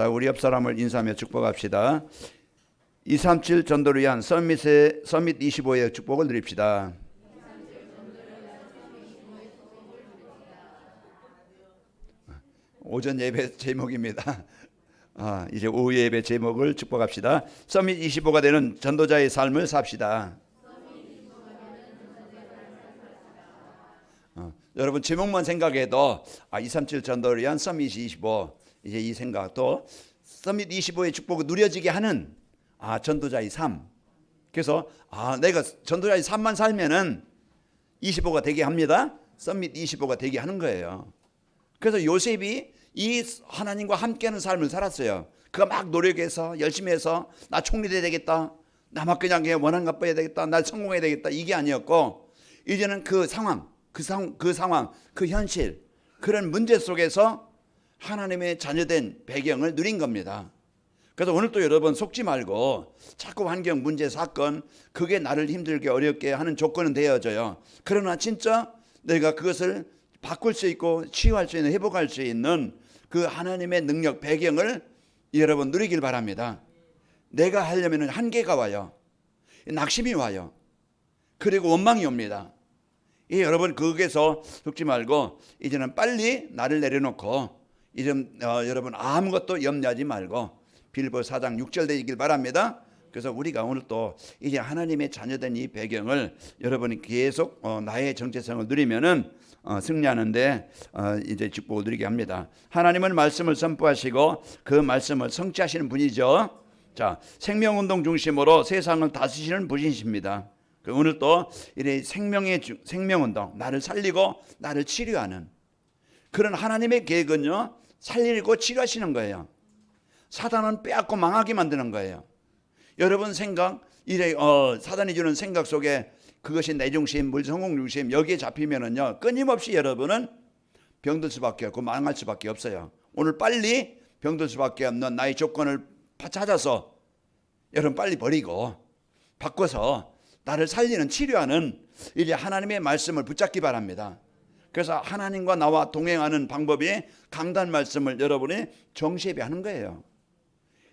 우리 옆 사람을 인사하며 축복합시다. 237 전도를 위한 서밋 25의 축복을 드립시다. 오전 예배 제목입니다. 이제 오후 예배 제목을 축복합시다. 서밋 25가 되는 전도자의 삶을 삽시다. 여러분 제목만 생각해도 237 전도를 위한 서밋 25, 이제 이 생각도 서밋 25의 축복을 누려지게 하는 전도자의 삶. 그래서 내가 전도자의 삶만 살면은 25가 되게 합니다. 서밋 25가 되게 하는 거예요. 그래서 요셉이 이 하나님과 함께하는 삶을 살았어요. 그가 막 노력해서 열심히 해서 나 총리 돼야 되겠다, 나 막 그냥 원한 갚아야 되겠다, 나 성공해야 되겠다, 이게 아니었고, 이제는 그 상황, 그 현실, 그런 문제 속에서 하나님의 자녀된 배경을 누린 겁니다. 그래서 오늘 또 여러분 속지 말고 자꾸 환경, 문제, 사건, 그게 나를 힘들게 어렵게 하는 조건은 되어져요. 그러나 진짜 내가 그것을 바꿀 수 있고 치유할 수 있는, 회복할 수 있는 그 하나님의 능력, 배경을 여러분 누리길 바랍니다. 내가 하려면 한계가 와요. 낙심이 와요. 그리고 원망이 옵니다. 여러분 거기에서 속지 말고 이제는 빨리 나를 내려놓고 이제 여러분 아무것도 염려하지 말고 빌보 4장 6절 되길 바랍니다. 그래서 우리가 오늘 또 이제 하나님의 자녀된 이 배경을 여러분이 계속 나의 정체성을 누리면은 승리하는데 이제 축복을 누리게 합니다. 하나님은 말씀을 선포하시고 그 말씀을 성취하시는 분이죠. 자, 생명운동 중심으로 세상을 다스리시는 분이십니다. 오늘 또 이래 생명운동, 나를 살리고 나를 치료하는 그런 하나님의 계획은요, 살리고 치료하시는 거예요. 사단은 빼앗고 망하게 만드는 거예요. 여러분 생각, 사단이 주는 생각 속에 그것이 내 중심, 물 성공 중심, 여기에 잡히면은요, 끊임없이 여러분은 병들 수밖에 없고 망할 수밖에 없어요. 오늘 빨리 병들 수밖에 없는 나의 조건을 찾아서 여러분 빨리 버리고 바꿔서 나를 살리는, 치료하는 이제 하나님의 말씀을 붙잡기 바랍니다. 그래서 하나님과 나와 동행하는 방법이 강단 말씀을 여러분이 정시예배 하는 거예요.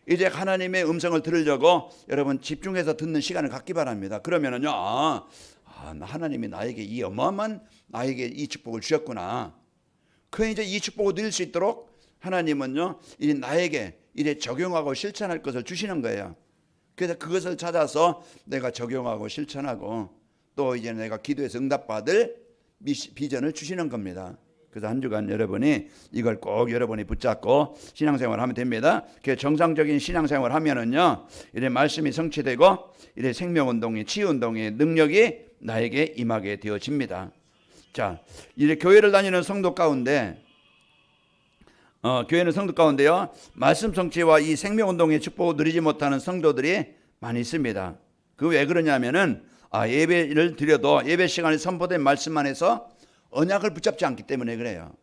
이제 하나님의 음성을 들으려고 여러분 집중해서 듣는 시간을 갖기 바랍니다. 그러면은요, 하나님이 나에게 이 어마어마한 나에게 이 축복을 주셨구나. 그 이제 이 축복을 누릴 수 있도록 하나님은요, 이제 나에게 이제 적용하고 실천할 것을 주시는 거예요. 그래서 그것을 찾아서 내가 적용하고 실천하고 또 이제 내가 기도해서 응답받을 비전을 주시는 겁니다. 그래서 한 주간 여러분이 이걸 꼭 여러분이 붙잡고 신앙생활을 하면 됩니다. 정상적인 신앙생활을 하면은요, 이제 말씀이 성취되고 이제 생명운동이, 치유운동의 능력이 나에게 임하게 되어집니다. 자, 이제 교회를 다니는 성도 가운데 교회는 성도 가운데요, 말씀 성취와 이 생명운동의 축복을 누리지 못하는 성도들이 많이 있습니다. 그 왜 그러냐면은 예배를 드려도 예배 시간에 선포된 말씀만 해서 언약을 붙잡지 않기 때문에 그래요.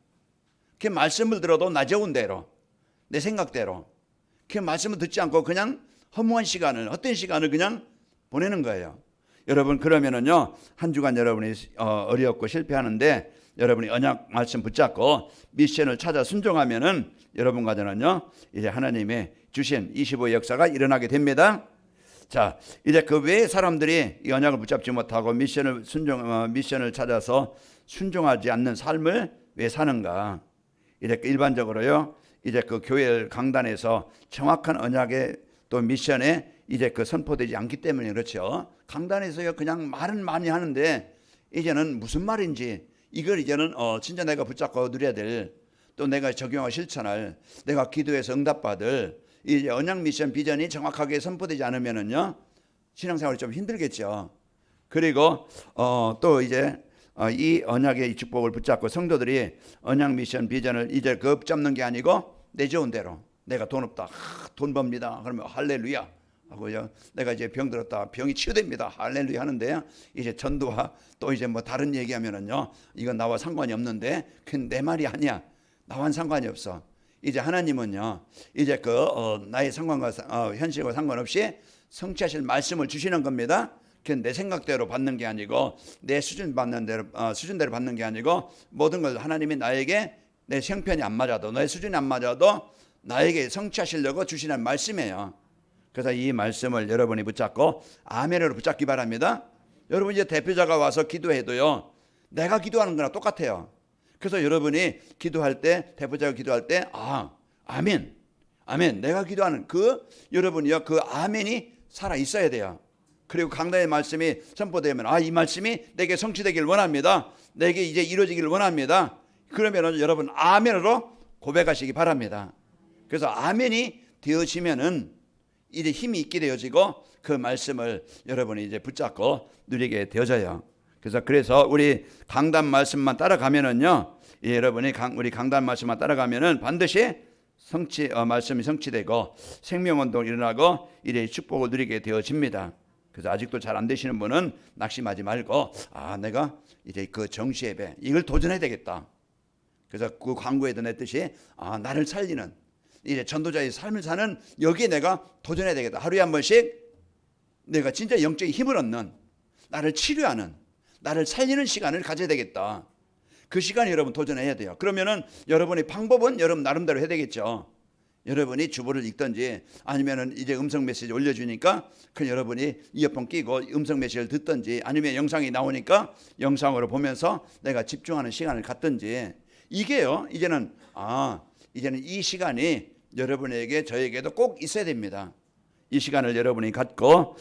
그 말씀을 들어도 나 좋은 대로, 내 생각대로 그 말씀을 듣지 않고 그냥 허무한 시간을, 헛된 시간을 그냥 보내는 거예요. 여러분 그러면은요, 한 주간 여러분이 어렵고 실패하는데 여러분이 언약 말씀 붙잡고 미션을 찾아 순종하면은 여러분 가정은요, 이제 하나님의 주신 25의 역사가 일어나게 됩니다. 자, 이제 그 외에 사람들이 이 언약을 붙잡지 못하고 미션을 찾아서 순종하지 않는 삶을 왜 사는가? 이제 일반적으로요, 이제 그 교회 강단에서 정확한 언약의 또 미션에 이제 그 선포되지 않기 때문에 그렇죠. 강단에서요 그냥 말은 많이 하는데 이제는 무슨 말인지 이걸 이제는 진짜 내가 붙잡고 누려야 될, 또 내가 적용하고 실천할, 내가 기도해서 응답받을 이 언약 미션 비전이 정확하게 선포되지 않으면은요, 신앙생활이 좀 힘들겠죠. 그리고 또 이제 이 언약의 이 축복을 붙잡고 성도들이 언약 미션 비전을 이제 그 붙잡는 게 아니고 내 좋은 대로, 내가 돈 없다, 돈 법니다, 그러면 할렐루야 하고요, 내가 이제 병 들었다, 병이 치유됩니다, 할렐루야 하는데, 이제 전도와 또 이제 뭐 다른 얘기하면은요, 이건 나와 상관이 없는데 그건 내 말이 아니야, 나와는 상관이 없어. 이제 하나님은요, 이제 나의 상관과 현실과 상관없이 성취하실 말씀을 주시는 겁니다. 그건 내 생각대로 받는 게 아니고 내 수준대로 받는 게 아니고, 모든 걸 하나님이 나에게 내 형편이 안 맞아도, 내 수준이 안 맞아도 나에게 성취하시려고 주시는 말씀이에요. 그래서 이 말씀을 여러분이 붙잡고 아멘으로 붙잡기 바랍니다. 여러분 이제 대표자가 와서 기도해도요, 내가 기도하는 거랑 똑같아요. 그래서 여러분이 기도할 때, 대표자가 기도할 때, 아멘, 아멘, 내가 기도하는 여러분이요, 그 아멘이 살아 있어야 돼요. 그리고 강단의 말씀이 선포되면, 이 말씀이 내게 성취되길 원합니다. 내게 이제 이루어지길 원합니다. 그러면은 여러분 아멘으로 고백하시기 바랍니다. 그래서 아멘이 되어지면은 이제 힘이 있게 되어지고 그 말씀을 여러분이 이제 붙잡고 누리게 되어져요. 그래서 우리 강단 말씀만 따라가면은요, 여러분이 우리 강단 말씀만 따라가면은 반드시 말씀이 성취되고 생명운동이 일어나고 이래 축복을 누리게 되어집니다. 그래서 아직도 잘 안 되시는 분은 낙심하지 말고, 내가 이제 그 정시 예배 이걸 도전해야 되겠다. 그래서 그 광고에도 냈듯이 나를 살리는 이제 전도자의 삶을 사는 여기에 내가 도전해야 되겠다. 하루에 한 번씩 내가 진짜 영적인 힘을 얻는, 나를 치료하는, 나를 살리는 시간을 가져야 되겠다. 그 시간에 여러분 도전해야 돼요. 그러면은 여러분의 방법은 여러분 나름대로 해야 되겠죠. 여러분이 주보를 읽든지 아니면은 이제 음성 메시지 올려주니까 그 여러분이 이어폰 끼고 음성 메시지를 듣든지 아니면 영상이 나오니까 영상으로 보면서 내가 집중하는 시간을 갖든지, 이게요 이제는 이 시간이 여러분에게 저에게도 꼭 있어야 됩니다. 이 시간을 여러분이 갖고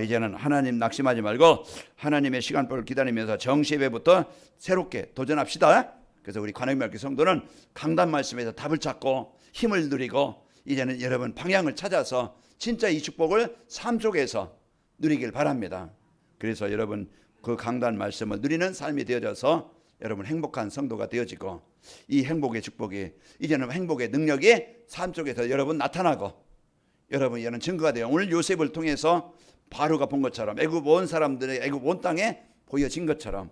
이제는 하나님 낙심하지 말고 하나님의 시간표를 기다리면서 정시예배부터 새롭게 도전합시다. 그래서 우리 관악교회 성도는 강단 말씀에서 답을 찾고 힘을 누리고 이제는 여러분 방향을 찾아서 진짜 이 축복을 삶 속에서 누리길 바랍니다. 그래서 여러분 그 강단 말씀을 누리는 삶이 되어져서 여러분 행복한 성도가 되어지고, 이 행복의 축복이 이제는 행복의 능력이 삶 속에서 여러분 나타나고, 여러분 이제는 증거가 돼요. 오늘 요셉을 통해서 바로가 본 것처럼 애굽 온 사람들의 애굽 온 땅에 보여진 것처럼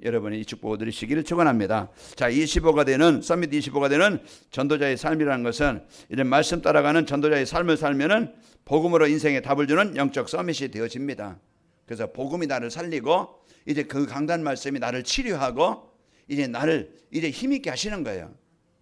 여러분이 이 축복을 누리시기를 축원합니다. 자, 25가 되는 서밋 25가 되는 전도자의 삶이라는 것은 이런 말씀 따라가는 전도자의 삶을 살면은 복음으로 인생에 답을 주는 영적 서밋이 되어집니다. 그래서 복음이 나를 살리고 이제 그 강단 말씀이 나를 치료하고 이제 나를 이제 힘있게 하시는 거예요.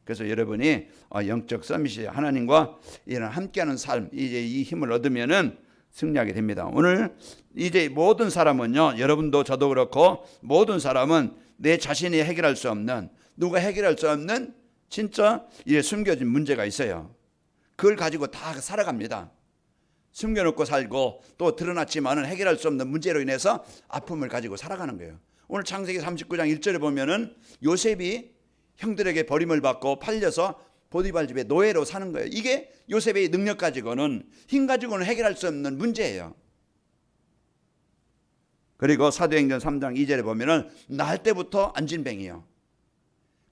그래서 여러분이 영적 서밋이 하나님과 이런 함께하는 삶, 이제 이 힘을 얻으면은 승리하게 됩니다. 오늘 이제 모든 사람은요, 여러분도 저도 그렇고 모든 사람은 내 자신이 해결할 수 없는, 누가 해결할 수 없는 진짜 이제 숨겨진 문제가 있어요. 그걸 가지고 다 살아갑니다. 숨겨놓고 살고 또 드러났지만은 해결할 수 없는 문제로 인해서 아픔을 가지고 살아가는 거예요. 오늘 창세기 39장 1절에 보면은 요셉이 형들에게 버림을 받고 팔려서 보디발 집에 노예로 사는 거예요. 이게 요셉의 능력 가지고는, 힘 가지고는 해결할 수 없는 문제예요. 그리고 사도행전 3장 2절에 보면은 날 때부터 안진뱅이요.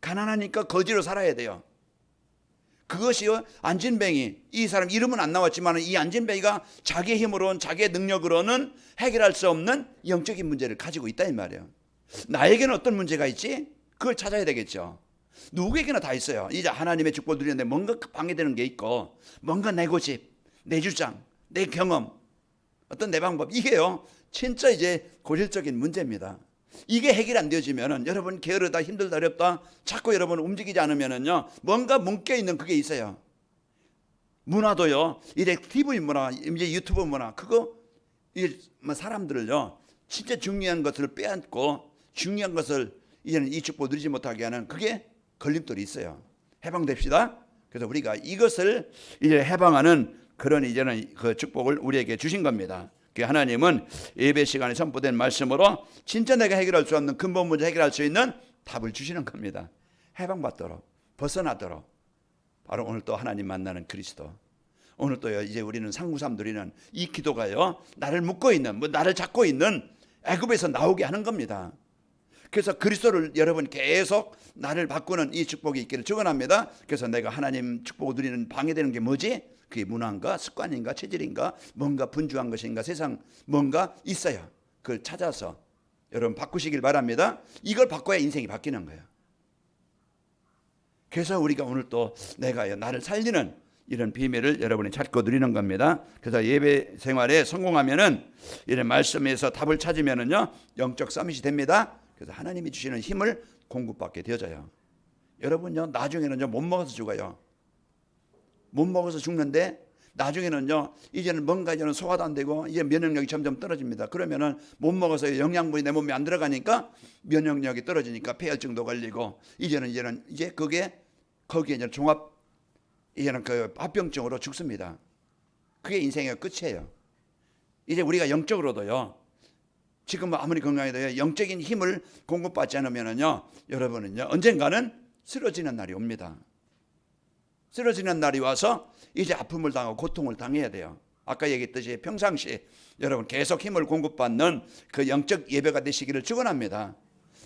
가난하니까 거지로 살아야 돼요. 그것이요, 안진뱅이, 이 사람 이름은 안 나왔지만 이 안진뱅이가 자기의 힘으로는, 자기의 능력으로는 해결할 수 없는 영적인 문제를 가지고 있다 이 말이에요. 나에게는 어떤 문제가 있지? 그걸 찾아야 되겠죠. 누구에게나 다 있어요. 이제 하나님의 축복을 누리는데 뭔가 방해되는 게 있고, 뭔가 내 고집, 내 주장, 내 경험, 어떤 내 방법, 이게요 진짜 이제 고질적인 문제입니다. 이게 해결 안 되어지면은 여러분 게으르다, 힘들다, 어렵다 자꾸 여러분 움직이지 않으면은요 뭔가 묶여있는 그게 있어요. 문화도요, 이제 TV 문화, 이제 유튜브 문화, 그거 이제 사람들을요 진짜 중요한 것을 빼앗고 중요한 것을 이제는 이 축복 누리지 못하게 하는 그게 걸림돌이 있어요. 해방됩시다. 그래서 우리가 이것을 이제 해방하는 그런 이제는 그 축복을 우리에게 주신 겁니다. 하나님은 예배 시간에 선포된 말씀으로 진짜 내가 해결할 수 없는 근본 문제 해결할 수 있는 답을 주시는 겁니다. 해방받도록, 벗어나도록. 바로 오늘 또 하나님 만나는 그리스도. 오늘 또 이제 우리는 상구삼 누리는 이 기도가요 나를 묶고 있는, 나를 잡고 있는 애굽에서 나오게 하는 겁니다. 그래서 그리스도를 여러분 계속 나를 바꾸는 이 축복이 있기를 축원합니다. 그래서 내가 하나님 축복을 누리는 방해되는 게 뭐지? 그게 문화인가 습관인가 체질인가 뭔가 분주한 것인가 세상 뭔가 있어요. 그걸 찾아서 여러분 바꾸시길 바랍니다. 이걸 바꿔야 인생이 바뀌는 거예요. 그래서 우리가 오늘 또 내가 나를 살리는 이런 비밀을 여러분이 찾고 누리는 겁니다. 그래서 예배 생활에 성공하면은 이런 말씀에서 답을 찾으면은요 영적 서밋이 됩니다. 그래서 하나님이 주시는 힘을 공급받게 되어져요. 여러분요 나중에는 못 먹어서 죽어요. 못 먹어서 죽는데 나중에는요, 이제는 뭔가 이제는 소화도 안 되고 이제 면역력이 점점 떨어집니다. 그러면은 못 먹어서 영양분이 내 몸에 안 들어가니까 면역력이 떨어지니까 폐혈증도 걸리고 이제 그게 거기에 이제 종합 이제는 그 합병증으로 죽습니다. 그게 인생의 끝이에요. 이제 우리가 영적으로도요, 지금 아무리 건강해도요, 영적인 힘을 공급받지 않으면은요, 여러분은요, 언젠가는 쓰러지는 날이 옵니다. 쓰러지는 날이 와서 이제 아픔을 당하고 고통을 당해야 돼요. 아까 얘기했듯이 평상시 여러분 계속 힘을 공급받는 그 영적 예배가 되시기를 축원합니다.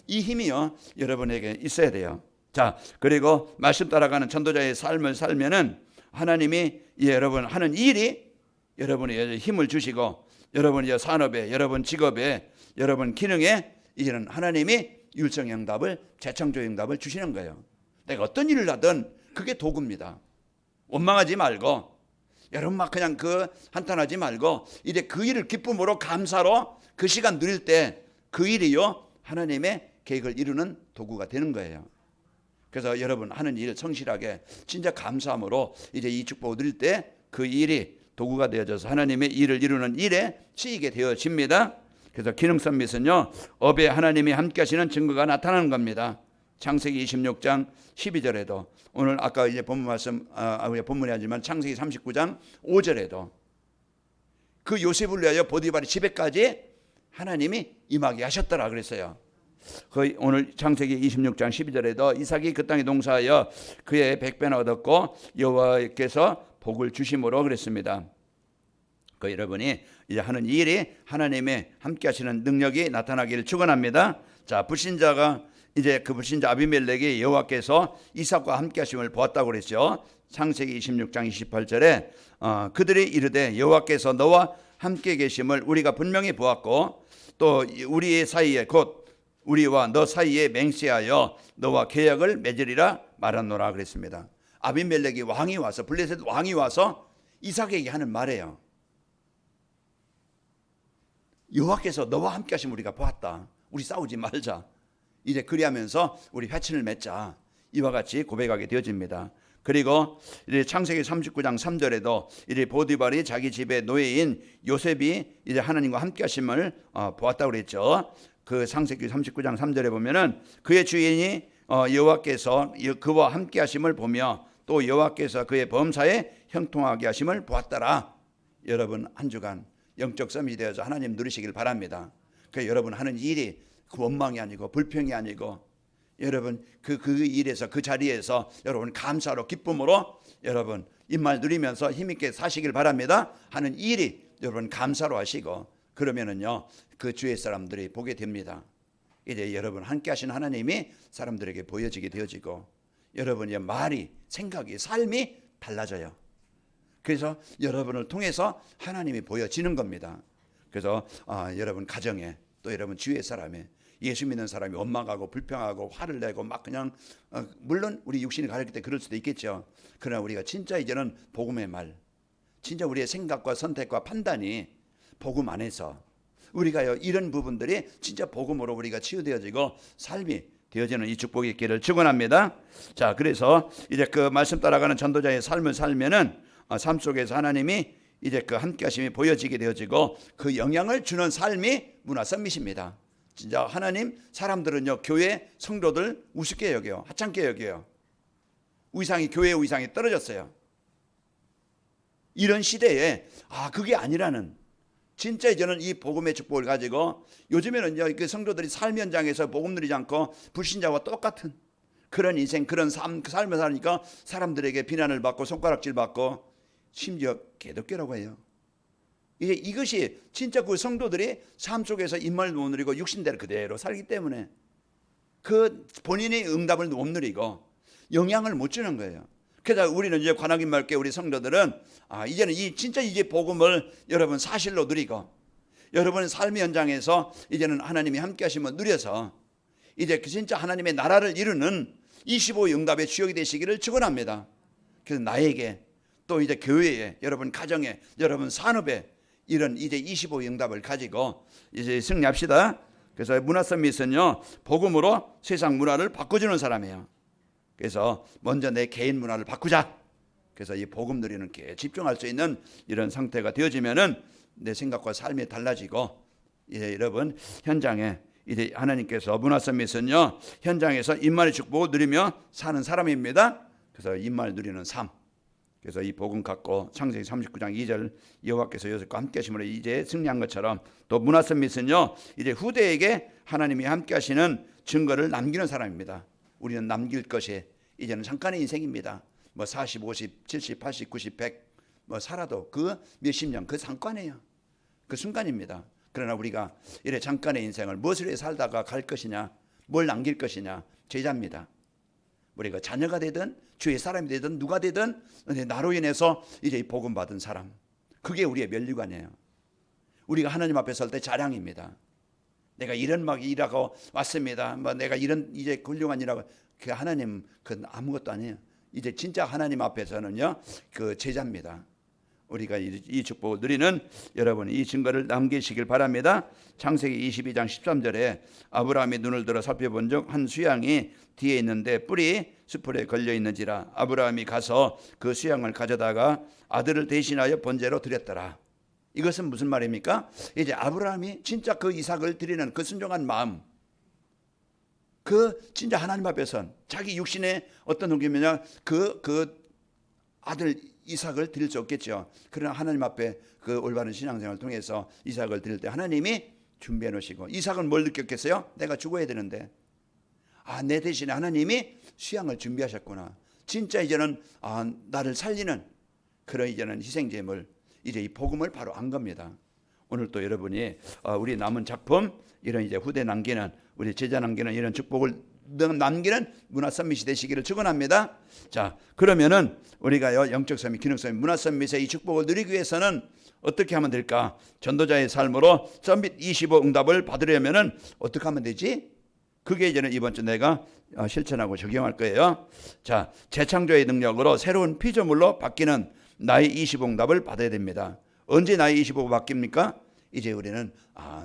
이 힘이요, 여러분에게 있어야 돼요. 자, 그리고 말씀 따라가는 전도자의 삶을 살면은 하나님이 여러분 하는 일이 여러분의 힘을 주시고 여러분의 산업에, 여러분 직업에, 여러분 기능에 이제는 하나님이 율성응답을, 재창조응답을 주시는 거예요. 내가 어떤 일을 하든 그게 도구입니다. 원망하지 말고 여러분 막 그냥 그 한탄하지 말고 이제 그 일을 기쁨으로 감사로 그 시간 누릴 때 그 일이요, 하나님의 계획을 이루는 도구가 되는 거예요. 그래서 여러분 하는 일 성실하게 진짜 감사함으로 이제 이 축복을 누릴 때 그 일이 도구가 되어져서 하나님의 일을 이루는 일에 쓰이게 되어집니다. 그래서 기능성 밋은요, 업에 하나님이 함께 하시는 증거가 나타나는 겁니다. 창세기 26장 12절에도 오늘 아까 이제 본문 말씀 우리 본문이 아니지만 창세기 39장 5절에도 그 요셉을 위하여 보디발의 집에까지 하나님이 임하게 하셨더라 그랬어요. 그 오늘 창세기 26장 12절에도 이삭이 그 땅에 농사하여 그의 100배나 얻었고 여호와께서 복을 주심으로 그랬습니다. 그 여러분이 이제 하는 일이 하나님의 함께 하시는 능력이 나타나기를 축원합니다. 자, 불신자가 이제 그 불신자 아비멜렉이 여호와께서 이삭과 함께 하심을 보았다고 그랬죠. 창세기 26장 28절에 그들이 이르되 여호와께서 너와 함께 계심을 우리가 분명히 보았고 또 우리의 사이에 곧 우리와 너 사이에 맹세하여 너와 계약을 맺으리라 말하노라 그랬습니다. 아비멜렉이 왕이 와서 블레셋 왕이 와서 이삭에게 하는 말이에요. 여호와께서 너와 함께 하심을 우리가 보았다. 우리 싸우지 말자. 이제 그리하면서 우리 회친을 맺자. 이와 같이 고백하게 되어집니다. 그리고 이제 창세기 39장 3절에도 이제 보디발이 자기 집의 노예인 요셉이 이제 하나님과 함께 하심을 보았다고 그랬죠. 그 창세기 39장 3절에 보면은 그의 주인이 여호와께서 그와 함께 하심을 보며 또 여호와께서 그의 범사에 형통하게 하심을 보았더라. 여러분 한 주간 영적 썸이 되어서 하나님 누리시길 바랍니다. 그 여러분 하는 일이 그 원망이 아니고 불평이 아니고 여러분 그 일에서 그 자리에서 여러분 감사로 기쁨으로 여러분 입말 누리면서 힘있게 사시길 바랍니다. 하는 일이 여러분 감사로 하시고 그러면은요 그 주의 사람들이 보게 됩니다. 이제 여러분 함께 하신 하나님이 사람들에게 보여지게 되어지고 여러분의 말이 생각이 삶이 달라져요. 그래서 여러분을 통해서 하나님이 보여지는 겁니다. 그래서 여러분 가정에 또 여러분 주위의 사람에 예수 믿는 사람이 원망하고 불평하고 화를 내고 막 그냥 물론 우리 육신이 가렸기 때문에 그럴 수도 있겠죠. 그러나 우리가 진짜 이제는 복음의 말, 진짜 우리의 생각과 선택과 판단이 복음 안에서 우리가요 이런 부분들이 진짜 복음으로 우리가 치유되어지고 삶이 되어지는 이 축복이 있기를 축원합니다. 자, 그래서 이제 그 말씀 따라가는 전도자의 삶을 살면은 삶 속에서 하나님이 이제 그 함께하심이 보여지게 되어지고 그 영향을 주는 삶이 문화 썸밋입니다. 진짜 하나님 사람들은요 교회 성도들 우습게 여겨요. 하찮게 여겨요. 교회 위상이 떨어졌어요. 이런 시대에 그게 아니라는 진짜 이제는 이 복음의 축복을 가지고 요즘에는요 그 성도들이 삶 현장에서 복음 누리지 않고 불신자와 똑같은 그런 인생 그런 삶을 사니까 사람들에게 비난을 받고 손가락질 받고 심지어 개독교라고 해요. 이제 이것이 진짜 그 성도들이 삶 속에서 입만을 못 누리고 육신대로 그대로 살기 때문에 그 본인의 응답을 못 누리고 영향을 못 주는 거예요. 그래서 우리는 이제 관악인 말께 우리 성도들은 이제는 진짜 이제 복음을 여러분 사실로 누리고 여러분 삶의 현장에서 이제는 하나님이 함께 하시면 누려서 이제 진짜 하나님의 나라를 이루는 25 응답의 주역이 되시기를 축원합니다. 그래서 나에게 또 이제 교회에 여러분 가정에 여러분 산업에 이런 이제 25 응답을 가지고 이제 승리합시다. 그래서 문화 서밋은요 복음으로 세상 문화를 바꿔주는 사람이에요. 그래서 먼저 내 개인 문화를 바꾸자. 그래서 이 복음 누리는 게 집중할 수 있는 이런 상태가 되어지면은 내 생각과 삶이 달라지고, 이제 여러분 현장에 이제 하나님께서 문화 서밋은요 현장에서 임마의 축복을 누리며 사는 사람입니다. 그래서 임마를 누리는 삶. 그래서 이 복음 갖고 창세기 39장 2절 여호와께서 요셉과 함께 하심으로 이제 승리한 것처럼, 또 문화 서밋은요 이제 후대에게 하나님이 함께 하시는 증거를 남기는 사람입니다. 우리는 남길 것이 이제는 잠깐의 인생입니다. 뭐 40, 50, 70, 80, 90, 100 뭐 살아도 그 몇십 년 그 잠깐이에요. 그 순간입니다. 그러나 우리가 이래 잠깐의 인생을 무엇을 위해 살다가 갈 것이냐, 뭘 남길 것이냐, 제자입니다. 우리가 자녀가 되든 주의 사람이 되든 누가 되든 나로 인해서 이제 이 복음 받은 사람, 그게 우리의 면류관이에요. 우리가 하나님 앞에 설 때 자랑입니다. 내가 이런 막 일하고 왔습니다. 뭐 내가 이런 이제 훌륭한 일하고, 그 하나님 그 아무것도 아니에요. 이제 진짜 하나님 앞에서는요 그 제자입니다. 우리가 이 축복을 누리는 여러분 이 증거를 남기시길 바랍니다. 창세기 22장 13절에 아브라함이 눈을 들어 살펴본 적 한 수양이 뒤에 있는데 뿔이 수풀에 걸려 있는지라 아브라함이 가서 그 수양을 가져다가 아들을 대신하여 번제로 드렸더라. 이것은 무슨 말입니까? 이제 아브라함이 진짜 그 이삭을 드리는 그 순종한 마음, 그 진짜 하나님 앞에선 자기 육신의 어떤 동기면요 그 아들 이삭을 드릴 수 없겠죠. 그러나 하나님 앞에 그 올바른 신앙생활을 통해서 이삭을 드릴 때 하나님이 준비해 놓으시고, 이삭은 뭘 느꼈겠어요? 내가 죽어야 되는데 내 대신에 하나님이 수양을 준비하셨구나. 진짜 이제는 나를 살리는 그런 이제는 희생제물, 이제 이 복음을 바로 안 겁니다. 오늘 또 여러분이 우리 남은 작품, 이런 이제 후대 남기는, 우리 제자 남기는 이런 축복을 남기는 문화 서밋이 되시기를 축원합니다. 자, 그러면은 우리가요 영적 서밋, 기능 서밋, 문화 서밋의 이 축복을 누리기 위해서는 어떻게 하면 될까? 전도자의 삶으로 서밋 25 응답을 받으려면은 어떻게 하면 되지? 그게 이제는 이번 주 내가 실천하고 적용할 거예요. 자, 재창조의 능력으로 새로운 피조물로 바뀌는 나의 25 응답을 받아야 됩니다. 언제 나의 25가 바뀝니까? 이제 우리는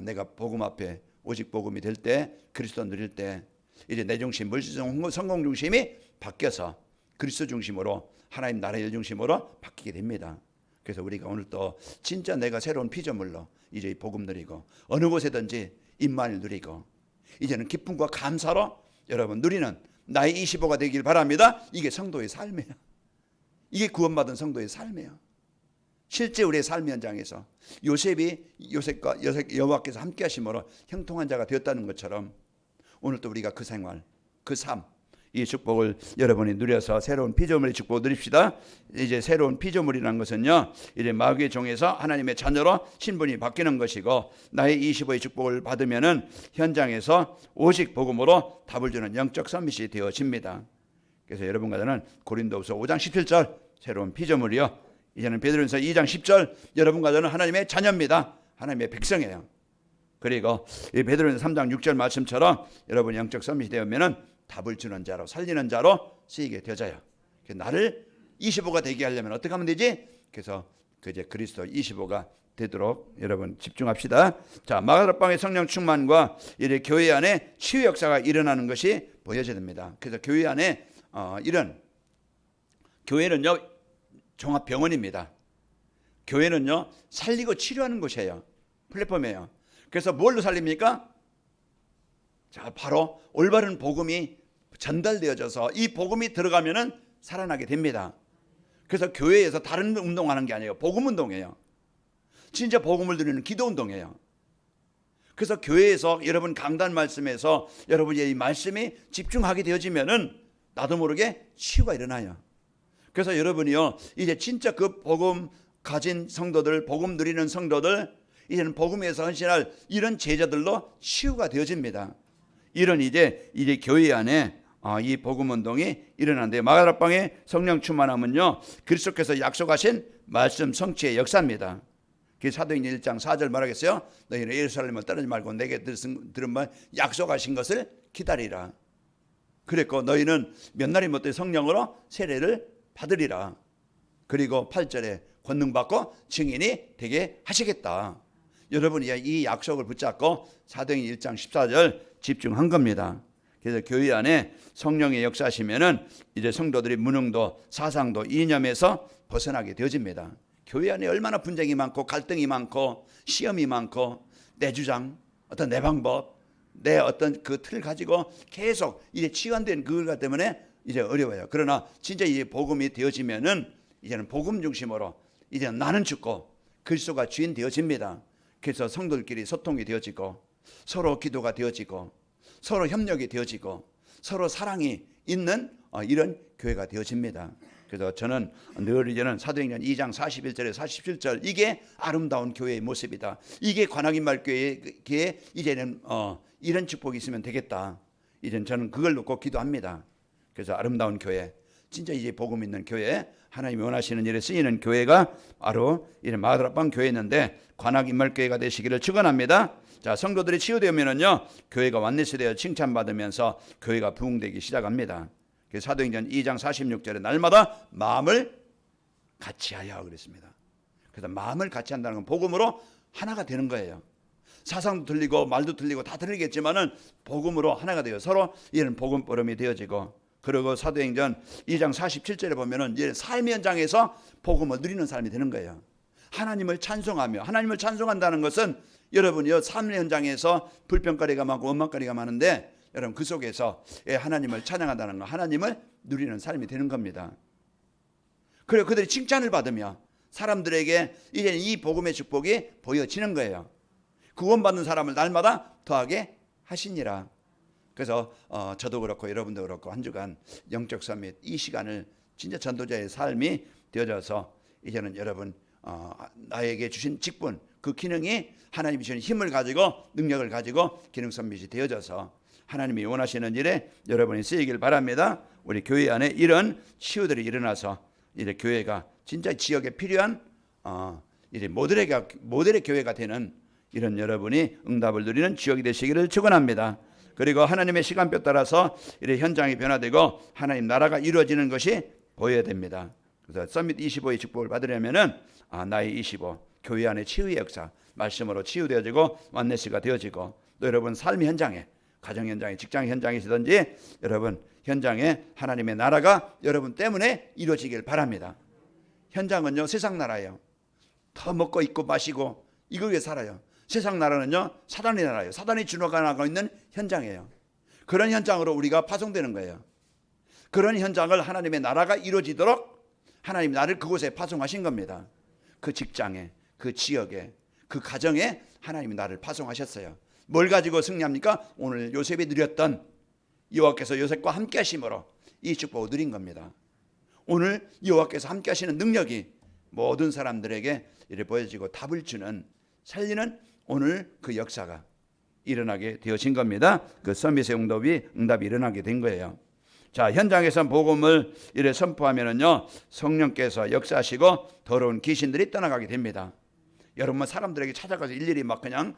내가 복음 앞에 오직 복음이 될 때, 그리스도 누릴 때, 이제 내 중심, 물질성 성공 중심이 바뀌어서 그리스도 중심으로, 하나님 나라 일 중심으로 바뀌게 됩니다. 그래서 우리가 오늘 또 진짜 내가 새로운 피조물로 이제 이 복음 누리고 어느 곳에든지 임만을 누리고 이제는 기쁨과 감사로 여러분 누리는 나의 25가 되길 바랍니다. 이게 성도의 삶이에요. 이게 구원받은 성도의 삶이에요. 실제 우리의 삶 현장에서 요셉과 여호와께서 함께 하심으로 형통한 자가 되었다는 것처럼 오늘 또 우리가 그 생활, 그 삶, 이 축복을 여러분이 누려서 새로운 피조물의 축복을 누립시다. 이제 새로운 피조물이라는 것은요, 이제 마귀의 종에서 하나님의 자녀로 신분이 바뀌는 것이고, 나의 25의 축복을 받으면은 현장에서 오직 복음으로 답을 주는 영적 서밋이 되어집니다. 그래서 여러분과 저는 고린도후서 5장 17절 새로운 피조물이요, 이제는 베드로전서 2장 10절 여러분과 저는 하나님의 자녀입니다. 하나님의 백성이에요. 그리고 이 베드로전서 3장 6절 말씀처럼 여러분 영적 서밋이 되면은 답을 주는 자로, 살리는 자로 쓰이게 되어져요. 나를 25가 되게 하려면 어떻게 하면 되지? 그래서 이제 그리스도 25가 되도록 여러분 집중합시다. 자, 마가다락방의 성령 충만과 이제 교회 안에 치유 역사가 일어나는 것이 보여져야 됩니다. 그래서 교회 안에 이런 교회는요 종합병원입니다. 교회는요 살리고 치료하는 곳이에요. 플랫폼이에요. 그래서 뭘로 살립니까? 자, 바로 올바른 복음이 전달되어져서 이 복음이 들어가면은 살아나게 됩니다. 그래서 교회에서 다른 운동하는 게 아니에요. 복음 운동이에요. 진짜 복음을 드리는 기도 운동이에요. 그래서 교회에서 여러분 강단 말씀에서 여러분의 이 말씀이 집중하게 되어지면은 나도 모르게 치유가 일어나요. 그래서 여러분이요 이제 진짜 그 복음 가진 성도들, 복음 누리는 성도들, 이제는 복음에서 헌신할 이런 제자들로 치유가 되어집니다. 이런 이제 교회 안에 이 복음 운동이 일어나는데, 마가다락방의 성령 충만함은요 그리스도께서 약속하신 말씀 성취의 역사입니다. 그 사도행전 1장 4절 말하겠어요. 너희는 예루살렘을 떠나지 말고 내게 들은 말 약속하신 것을 기다리라. 그랬고 너희는 몇 날이 못돼 성령으로 세례를 받으리라. 그리고 8절에 권능 받고 증인이 되게 하시겠다. 여러분이 이 약속을 붙잡고 사도행전 1장 14절 집중한 겁니다. 그래서 교회 안에 성령의 역사시면은 이제 성도들이 무능도, 사상도, 이념에서 벗어나게 되어집니다. 교회 안에 얼마나 분쟁이 많고 갈등이 많고 시험이 많고 내 주장, 어떤 내 방법, 내 어떤 그 틀 가지고 계속 이제 치환된 그것 때문에 이제 어려워요. 그러나 진짜 이 복음이 되어지면은 이제는 복음 중심으로 이제는 나는 죽고 그리스도가 주인 되어집니다. 그래서 성도들끼리 소통이 되어지고 서로 기도가 되어지고 서로 협력이 되어지고 서로 사랑이 있는 이런 교회가 되어집니다. 그래서 저는 늘 이제는 사도행전 2장 41절에 47절 이게 아름다운 교회의 모습이다. 이게 관악인말 교회에 이제는 이런 축복이 있으면 되겠다. 이제는 저는 그걸 놓고 기도합니다. 그래서 아름다운 교회, 진짜 이제 복음 있는 교회, 하나님이 원하시는 일에 쓰이는 교회가 바로 이런 마드라방 교회였는데 관악인말 교회가 되시기를 축원합니다. 자, 성도들이 치유되면은요 교회가 완내시되어 칭찬받으면서 교회가 부흥되기 시작합니다. 그래서 사도행전 2장 46절에 날마다 마음을 같이하여 그랬습니다. 그래서 마음을 같이 한다는 건 복음으로 하나가 되는 거예요. 사상도 틀리고 말도 틀리고 다 틀리겠지만은 복음으로 하나가 돼요. 서로 이런 복음 보름이 되어지고, 그리고 사도행전 2장 47절에 보면은 이제 삶의 현장에서 복음을 누리는 사람이 되는 거예요. 하나님을 찬송하며, 하나님을 찬송한다는 것은 여러분이요 삶의 현장에서 불평거리가 많고 원망거리가 많은데 여러분 그 속에서 하나님을 찬양한다는 거, 하나님을 누리는 삶이 되는 겁니다. 그리고 그들이 칭찬을 받으며 사람들에게 이제 이 복음의 축복이 보여지는 거예요. 구원받는 사람을 날마다 더하게 하시니라. 그래서 저도 그렇고 여러분도 그렇고 한 주간 영적 서밋 이 시간을 진짜 전도자의 삶이 되어져서 이제는 여러분 나에게 주신 직분, 그 기능이 하나님이 주신 힘을 가지고 능력을 가지고 기능 서밋이 되어져서 하나님이 원하시는 일에 여러분이 쓰이길 바랍니다. 우리 교회 안에 이런 치유들이 일어나서 이제 교회가 진짜 지역에 필요한 이제 모델의 교회가 되는 이런 여러분이 응답을 누리는 지역이 되시기를 축원합니다. 그리고 하나님의 시간표 따라서 이제 현장이 변화되고 하나님 나라가 이루어지는 것이 보여야 됩니다. 그래서 서밋 25의 축복을 받으려면은 나의 25 교회 안에 치유의 역사, 말씀으로 치유되어지고 완내시가 되어지고, 또 여러분 삶의 현장에, 가정 현장에, 직장 현장이시든지 여러분 현장에 하나님의 나라가 여러분 때문에 이루어지길 바랍니다. 현장은요 세상 나라예요. 더 먹고 입고 마시고 이거 위해 살아요. 세상 나라는요 사단의 나라예요. 사단이 주관하고 있는 현장이에요. 그런 현장으로 우리가 파송되는 거예요. 그런 현장을 하나님의 나라가 이루어지도록 하나님 나를 그곳에 파송하신 겁니다. 그 직장에, 그 지역에, 그 가정에 하나님이 나를 파송하셨어요. 뭘 가지고 승리합니까? 오늘 요셉이 누렸던 여호와께서 요셉과 함께 하심으로 이 축복을 누린 겁니다. 오늘 여호와께서 함께 하시는 능력이 모든 사람들에게 이렇게 보여지고 답을 주는, 살리는 오늘 그 역사가 일어나게 되어진 겁니다. 그 서밋의 응답이 일어나게 된 거예요. 자, 현장에서 복음을 이래 선포하면은요 성령께서 역사하시고 더러운 귀신들이 떠나가게 됩니다. 여러분 사람들에게 찾아가서 일일이 막 그냥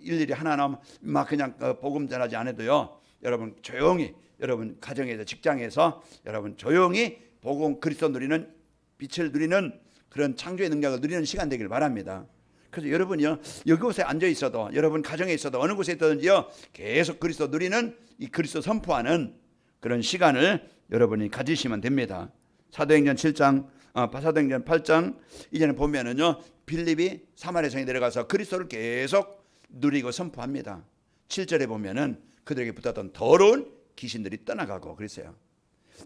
일일이 하나하나 막 그냥 복음 전하지 않아도요, 여러분 조용히 여러분 가정에서 직장에서 여러분 조용히 복음 그리스도 누리는 빛을 누리는 그런 창조의 능력을 누리는 시간 되길 바랍니다. 그래서 여러분이요 여기곳에 앉아 있어도, 여러분 가정에 있어도 어느 곳에 있든지요 계속 그리스도 누리는 이 그리스도 선포하는 그런 시간을 여러분이 가지시면 됩니다. 사도행전 7장 사도행전 8장 이제는 보면은요 빌립이 사마리아 성에 내려가서 그리스도를 계속 누리고 선포합니다. 7절에 보면은 그들에게 붙었던 더러운 귀신들이 떠나가고 그랬어요.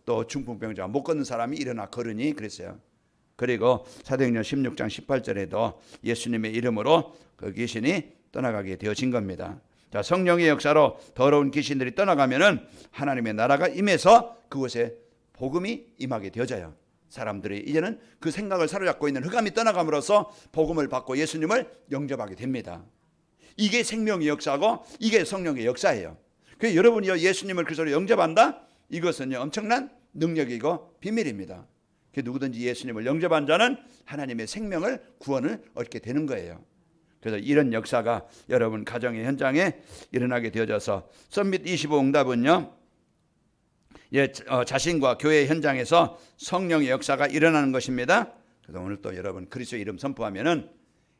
또 중풍병자 못 걷는 사람이 일어나 걸으니 그랬어요. 그리고 사도행전 16장 18절에도 예수님의 이름으로 그 귀신이 떠나가게 되어진 겁니다. 자, 성령의 역사로 더러운 귀신들이 떠나가면은 하나님의 나라가 임해서 그곳에 복음이 임하게 되어져요. 사람들이 이제는 그 생각을 사로잡고 있는 흑암이 떠나감으로써 복음을 받고 예수님을 영접하게 됩니다. 이게 생명의 역사고 이게 성령의 역사예요. 그래서 여러분이요 예수님을 그리스도로 영접한다? 이것은요 엄청난 능력이고 비밀입니다. 누구든지 예수님을 영접한 자는 하나님의 생명을, 구원을 얻게 되는 거예요. 그래서 이런 역사가 여러분 가정의 현장에 일어나게 되어져서 서밋 25 응답은요 자신과 교회 현장에서 성령의 역사가 일어나는 것입니다. 그래서 오늘 또 여러분 그리스도의 이름 선포하면은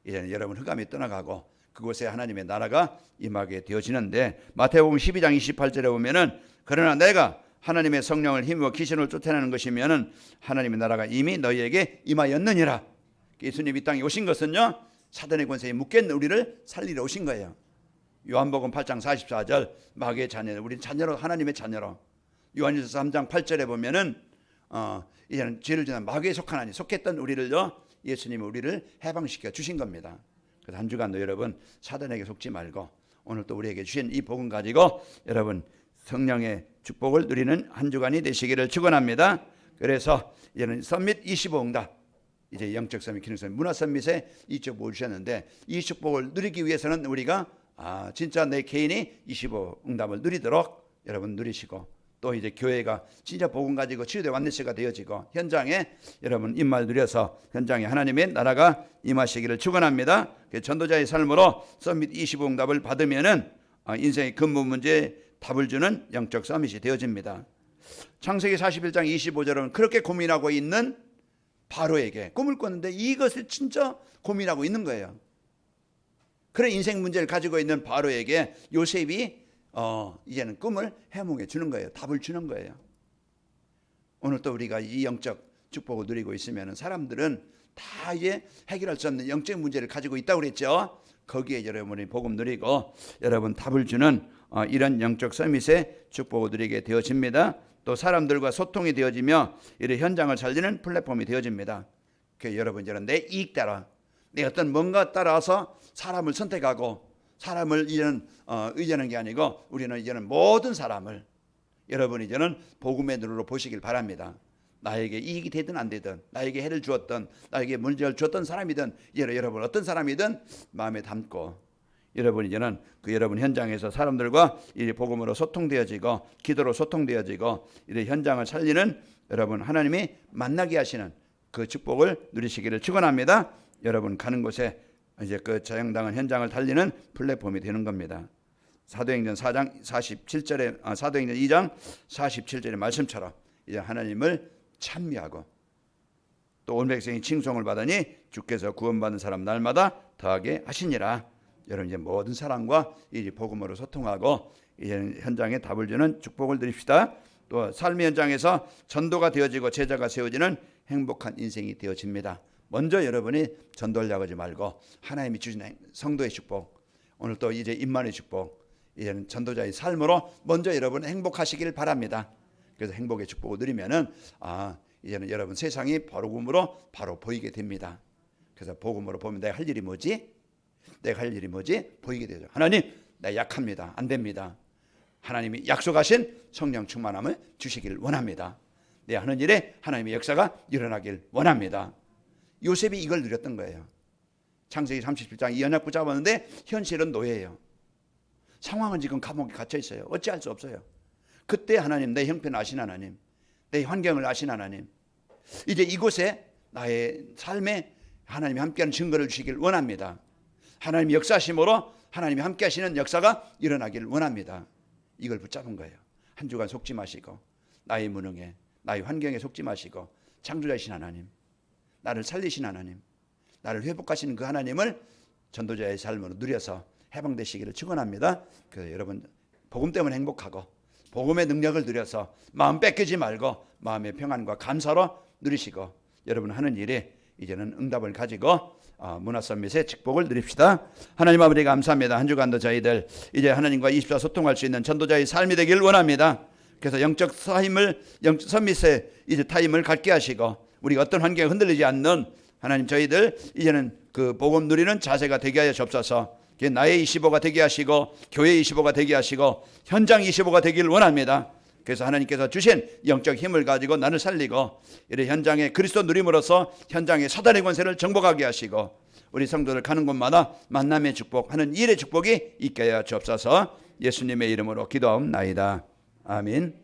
이제는 여러분 흑암이 떠나가고 그곳에 하나님의 나라가 임하게 되어지는데, 마태복음 12장 28절에 보면은 그러나 내가 하나님의 성령을 힘입어 귀신을 쫓아내는 것이면은 하나님의 나라가 이미 너희에게 임하였느니라. 예수님이 이 땅에 오신 것은요, 사단의 권세에 묶인 우리를 살리러 오신 거예요. 요한복음 8장 44절 마귀의 자녀, 우리 자녀로, 하나님의 자녀로. 요한일서 3장 8절에 보면은 이제는 죄를 지난 마귀에 속했던 우리를요, 예수님이 우리를 해방시켜 주신 겁니다. 그래서 한 주간도 여러분 사단에게 속지 말고 오늘 또 우리에게 주신 이 복음 가지고 여러분 성령의 축복을 누리는 한 주간이 되시기를 축원합니다. 그래서 이제는 서밋 25응답, 이제 영적 서밋, 기능 서밋, 문화 서밋에 이 축복을 주셨는데, 이 축복을 누리기 위해서는 우리가 진짜 내 개인이 25응답을 누리도록 여러분 누리시고, 또 이제 교회가 진짜 복음 가지고 치유대 완내체가 되어지고 현장에 여러분 임말 누려서 현장에 하나님의 나라가 임하시기를 축원합니다. 전도자의 삶으로 서밋 25응답을 받으면은 인생의 근본 문제에 답을 주는 영적 서밋이 되어집니다. 창세기 41장 25절은 그렇게 고민하고 있는 바로에게 꿈을 꿨는데 이것을 진짜 고민하고 있는 거예요. 그런 인생 문제를 가지고 있는 바로에게 요셉이 이제는 꿈을 해몽해 주는 거예요. 답을 주는 거예요. 오늘 또 우리가 이 영적 축복을 누리고 있으면 사람들은 다 이제 해결할 수 없는 영적 문제를 가지고 있다고 그랬죠. 거기에 여러분이 복음 누리고 여러분 답을 주는 이런 영적 서밋의 축복을 누리게 되어집니다. 또 사람들과 소통이 되어지며 이런 현장을 살리는 플랫폼이 되어집니다. 그 여러분 이제는 내 이익 따라, 내 어떤 뭔가 따라서 사람을 선택하고 사람을 이제는 의지하는 게 아니고 우리는 이제는 모든 사람을 여러분 이제는 복음의 눈으로 보시길 바랍니다. 나에게 이익이 되든 안 되든, 나에게 해를 주었던, 나에게 문제를 주었던 사람이든, 여러분 어떤 사람이든 마음에 담고 여러분 이제는 그 여러분 현장에서 사람들과 이 복음으로 소통되어지고 기도로 소통되어지고 이 현장을 살리는 여러분 하나님이 만나게 하시는 그 축복을 누리시기를 축원합니다. 여러분 가는 곳에 이제 그 자영당한 현장을 달리는 플랫폼이 되는 겁니다. 사도행전 4장 47절에 사도행전 2장 47절의 말씀처럼 이제 하나님을 찬미하고 또 온 백성이 칭송을 받으니 주께서 구원받은 사람 날마다 더하게 하시니라. 여러분 이제 모든 사람과 이 복음으로 소통하고 이제 현장에 답을 주는 축복을 드립시다. 또 삶의 현장에서 전도가 되어지고 제자가 세워지는 행복한 인생이 되어집니다. 먼저 여러분이 전도하려고 하지 말고 하나님이 주신 성도의 축복, 오늘 또 이제 임만의 축복, 이제는 전도자의 삶으로 먼저 여러분 행복하시길 바랍니다. 그래서 행복의 축복을 누리면은 이제는 여러분 세상이 복음으로 바로 보이게 됩니다. 그래서 복음으로 보면 내가 할 일이 뭐지? 내가 할 일이 뭐지? 보이게 되죠. 하나님, 나 약합니다. 안 됩니다. 하나님이 약속하신 성령 충만함을 주시길 원합니다. 내 하는 일에 하나님의 역사가 일어나길 원합니다. 요셉이 이걸 누렸던 거예요. 창세기 37장 이 언약 붙잡았는데 현실은 노예예요. 상황은 지금 감옥에 갇혀 있어요. 어찌할 수 없어요. 그때 하나님, 내 형편 아신 하나님, 내 환경을 아신 하나님, 이제 이곳에 나의 삶에 하나님이 함께하는 증거를 주시길 원합니다. 하나님이 역사하심으로 하나님이 함께하시는 역사가 일어나길 원합니다. 이걸 붙잡은 거예요. 한 주간 속지 마시고 나의 무능에, 나의 환경에 속지 마시고 창조자이신 하나님, 나를 살리신 하나님, 나를 회복하시는 그 하나님을 전도자의 삶으로 누려서 해방되시기를 축원합니다. 그래서 여러분 복음 때문에 행복하고 복음의 능력을 누려서 마음 뺏기지 말고 마음의 평안과 감사로 누리시고 여러분 하는 일에 이제는 응답을 가지고 문화 서밋의 축복을 누립시다. 하나님 아버지 감사합니다. 한 주간도 저희들 이제 하나님과 24 소통할 수 있는 전도자의 삶이 되길 원합니다. 그래서 영적 서밋의 이제 타임을 갖게 하시고 우리가 어떤 환경에 흔들리지 않는 하나님 저희들 이제는 그 복음 누리는 자세가 되게 하여 주옵소서. 나의 25가 되게 하시고 교회 25가 되게 하시고 현장 25가 되길 원합니다. 그래서 하나님께서 주신 영적 힘을 가지고 나를 살리고 이런 현장에 그리스도 누림으로써 현장에 사단의 권세를 정복하게 하시고 우리 성도들 가는 곳마다 만남의 축복하는 일의 축복이 있게 하여 주옵소서. 예수님의 이름으로 기도하옵나이다. 아멘.